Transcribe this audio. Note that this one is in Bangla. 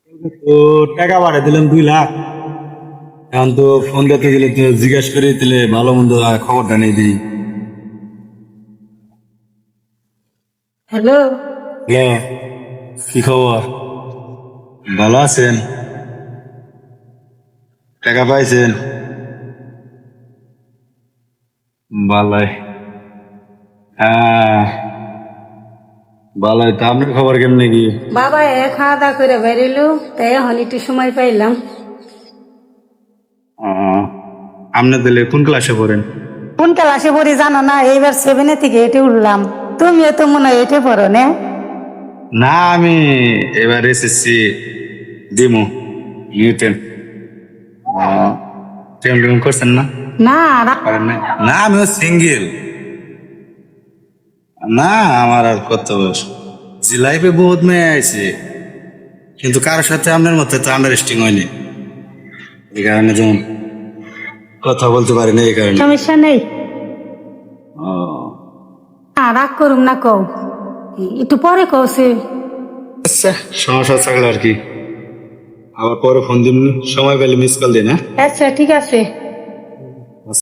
তো টাকা বাড়াই দিলাম 2 লাখ। এখন তো ফোন দিতে গেলে তো জিজ্ঞাসা করে দিলে ভালো মন্দ খবরটা নেই দিই। হ্যালো। হ্যাঁ, কি খবর? ভালো আছেন? টাকা পাইছেন? ভালোই। হ্যাঁ, ভালোই। তা আপনার খবর কেমনে কি? বাবা খাওয়া দাওয়া করে বেরিলো, তাই এখন একটু সময় পাইলাম। আপনি তাহলে কোন ক্লাসে পড়েন? কোন ক্লাসে পড়ি জানো না? এইবার 7 থেকে 8 উঠলাম। তুমিও তো মনে হয় 8 পড়ো না? না, আমি এবার এসএসসি দিমু, নিউটেন। টেম করছেন না? না পারেন নাই? না, আমিও সিঙ্গেল। না, আমার আর কত বয়স। জি, লাইফে বহুত মেয়ে আছে, কিন্তু কারোর সাথে আপনার মতো তো আন্ডারস্ট্যান্ডিং হয়নি। এই কারণে যেমন কথা বলতে পারি না, এই কারণে। সমস্যা নেই। রাগ করুম না, কও একটু পরে কও সে। আচ্ছা, সমস্যা থাকলে আর কি আবার পরে ফোন দিন, সময় পেলে মিস কল দিন। হ্যাঁ, আচ্ছা ঠিক আছে।